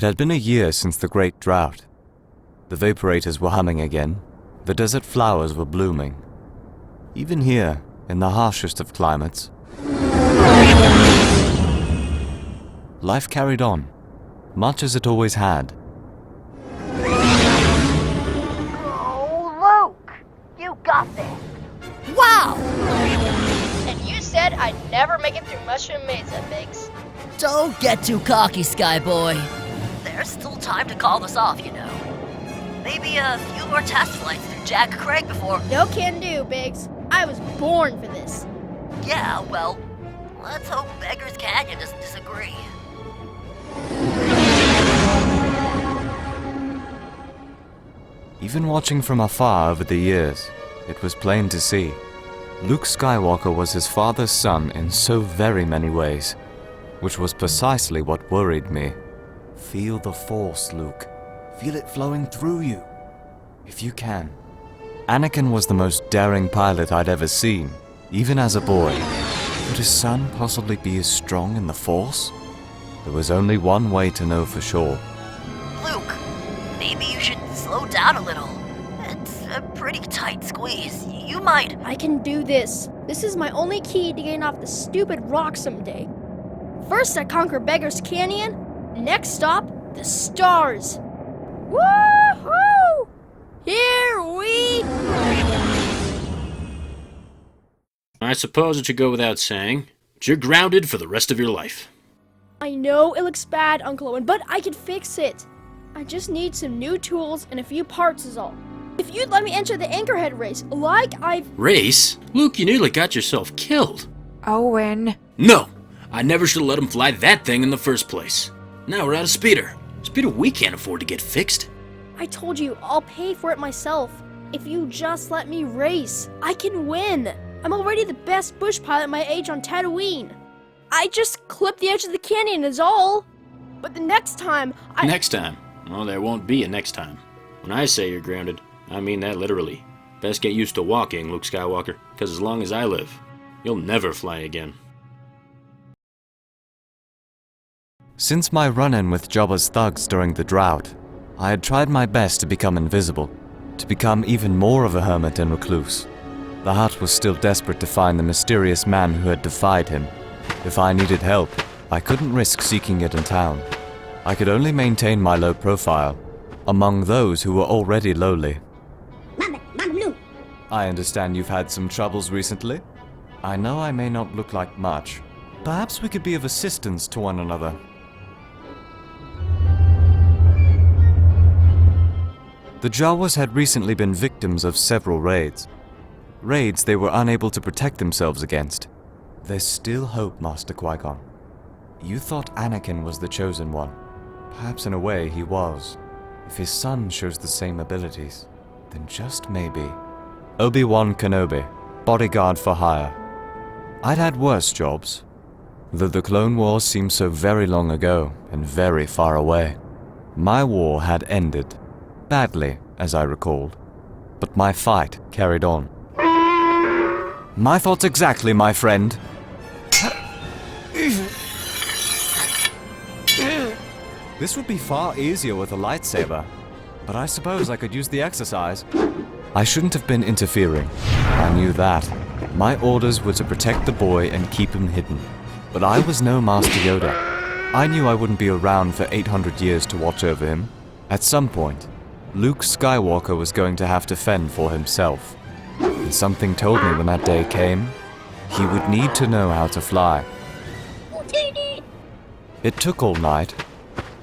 It had been a year since the Great Drought. The vaporators were humming again, the desert flowers were blooming. Even here, in the harshest of climates, life carried on, much as it always had. Oh, Luke! You got this! Wow! And you said I'd never make it through Mushroom Mesa, Biggs. Don't get too cocky, Skyboy. There's still time to call this off, you know. Maybe a few more test flights through Jack Craig before... No can do, Biggs. I was born for this. Yeah, well, let's hope Beggar's Canyon doesn't disagree. Even watching from afar over the years, it was plain to see. Luke Skywalker was his father's son in so very many ways, which was precisely what worried me. Feel the Force, Luke. Feel it flowing through you, if you can. Anakin was the most daring pilot I'd ever seen, even as a boy. Could his son possibly be as strong in the Force? There was only one way to know for sure. Luke, maybe you should slow down a little. It's a pretty tight squeeze. You might... I can do this. This is my only key to getting off the stupid rock someday. First I conquer Beggar's Canyon, next stop, the stars. Woohoo! Here we... I suppose it should go without saying, but you're grounded for the rest of your life. I know it looks bad, Uncle Owen, but I can fix it. I just need some new tools and a few parts is all. If you'd let me enter the Anchorhead race, like I've... Race? Luke, you nearly got yourself killed. Owen. No! I never should have let him fly that thing in the first place. Now we're out of speeder. Speeder we can't afford to get fixed. I told you, I'll pay for it myself. If you just let me race, I can win. I'm already the best bush pilot my age on Tatooine. I just clipped the edge of the canyon is all. But the next time, Next time? Well, there won't be a next time. When I say you're grounded, I mean that literally. Best get used to walking, Luke Skywalker, because as long as I live, you'll never fly again. Since my run-in with Jabba's thugs during the drought, I had tried my best to become invisible, to become even more of a hermit and recluse. The Hutt was still desperate to find the mysterious man who had defied him. If I needed help, I couldn't risk seeking it in town. I could only maintain my low profile, among those who were already lowly. I understand you've had some troubles recently. I know I may not look like much. Perhaps we could be of assistance to one another. The Jawas had recently been victims of several raids. Raids they were unable to protect themselves against. There's still hope, Master Qui-Gon. You thought Anakin was the chosen one. Perhaps in a way he was. If his son shows the same abilities, then just maybe. Obi-Wan Kenobi, bodyguard for hire. I'd had worse jobs, though the Clone Wars seemed so very long ago and very far away. My war had ended. Badly, as I recalled. But my fight carried on. My thoughts exactly, my friend. This would be far easier with a lightsaber, but I suppose I could use the exercise. I shouldn't have been interfering. I knew that. My orders were to protect the boy and keep him hidden. But I was no Master Yoda. I knew I wouldn't be around for 800 years to watch over him. At some point, Luke Skywalker was going to have to fend for himself. And something told me when that day came, he would need to know how to fly. It took all night,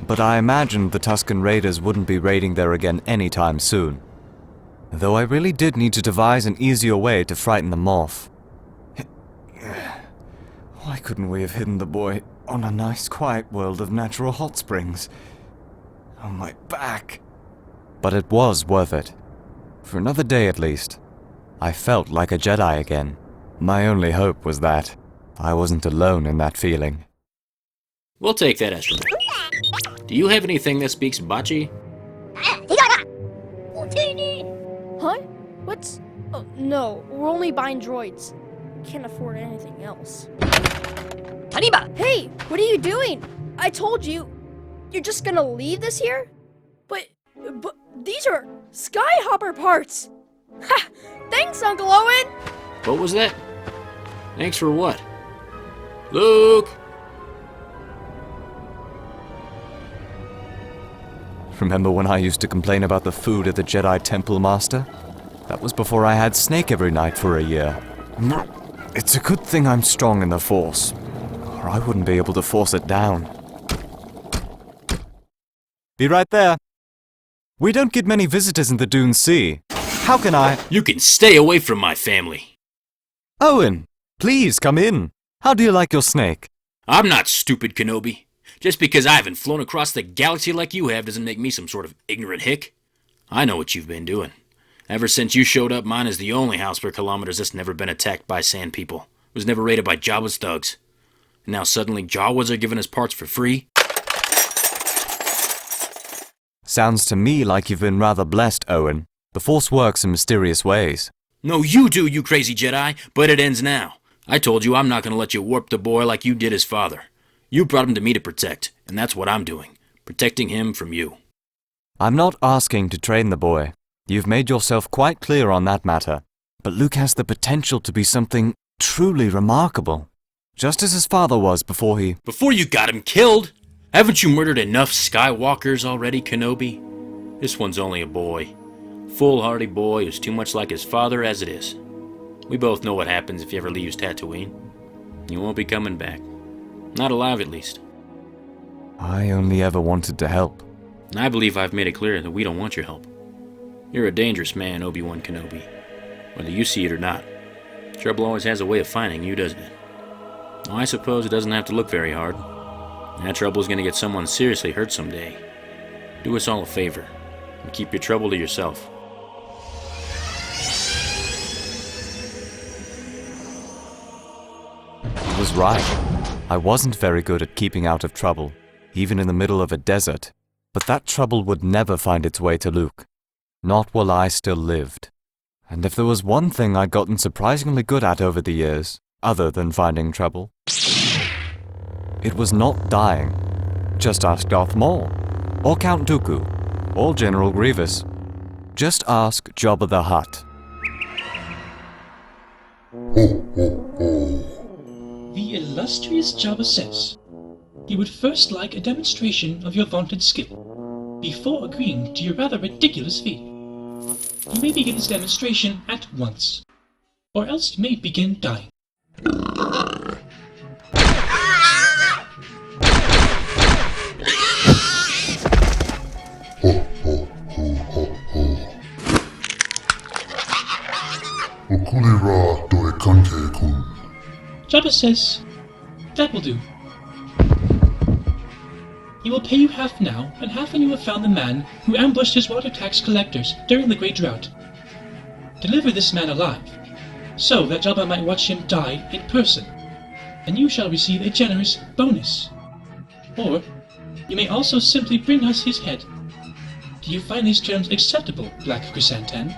but I imagined the Tusken Raiders wouldn't be raiding there again anytime soon. Though I really did need to devise an easier way to frighten them off. Why couldn't we have hidden the boy on a nice quiet world of natural hot springs? Oh, my back. But it was worth it. For another day at least. I felt like a Jedi again. My only hope was that I wasn't alone in that feeling. We'll take that estimate. Do you have anything that speaks Bachi? Huh? What's... Oh, no, we're only buying droids. Can't afford anything else. Hey, what are you doing? I told you... You're just gonna leave this here? But these are Skyhopper parts! Ha! Thanks, Uncle Owen! What was that? Thanks for what? Luke! Remember when I used to complain about the food at the Jedi Temple, Master? That was before I had snake every night for a year. It's a good thing I'm strong in the Force, or I wouldn't be able to force it down. Be right there. We don't get many visitors in the Dune Sea. How can I... You can stay away from my family. Owen, please come in. How do you like your snake? I'm not stupid, Kenobi. Just because I haven't flown across the galaxy like you have doesn't make me some sort of ignorant hick. I know what you've been doing. Ever since you showed up, mine is the only house for kilometers that's never been attacked by sand people. It was never raided by Jabba's thugs. And now suddenly Jawas are giving us parts for free? Sounds to me like you've been rather blessed, Owen. The Force works in mysterious ways. No, you do, you crazy Jedi, but it ends now. I told you I'm not going to let you warp the boy like you did his father. You brought him to me to protect, and that's what I'm doing. Protecting him from you. I'm not asking to train the boy. You've made yourself quite clear on that matter. But Luke has the potential to be something truly remarkable. Just as his father was before he... Before you got him killed? Haven't you murdered enough Skywalkers already, Kenobi? This one's only a boy. Foolhardy boy who's too much like his father as it is. We both know what happens if he ever leaves Tatooine. You won't be coming back. Not alive, at least. I only ever wanted to help. And I believe I've made it clear that we don't want your help. You're a dangerous man, Obi-Wan Kenobi. Whether you see it or not. Trouble always has a way of finding you, doesn't it? Well, I suppose it doesn't have to look very hard. That trouble's gonna get someone seriously hurt someday. Do us all a favor, and keep your trouble to yourself. He was right. I wasn't very good at keeping out of trouble, even in the middle of a desert. But that trouble would never find its way to Luke. Not while I still lived. And if there was one thing I'd gotten surprisingly good at over the years, other than finding trouble, it was not dying. Just ask Darth Maul, or Count Dooku, or General Grievous. Just ask Jabba the Hutt. The illustrious Jabba says he would first like a demonstration of your vaunted skill, before agreeing to your rather ridiculous fee. You may begin his demonstration at once, or else you may begin dying. Jabba says, that will do. He will pay you half now, and half when you have found the man who ambushed his water tax collectors during the Great Drought. Deliver this man alive, so that Jabba might watch him die in person, and you shall receive a generous bonus. Or, you may also simply bring us his head. Do you find these terms acceptable, Black Chrysanthemum?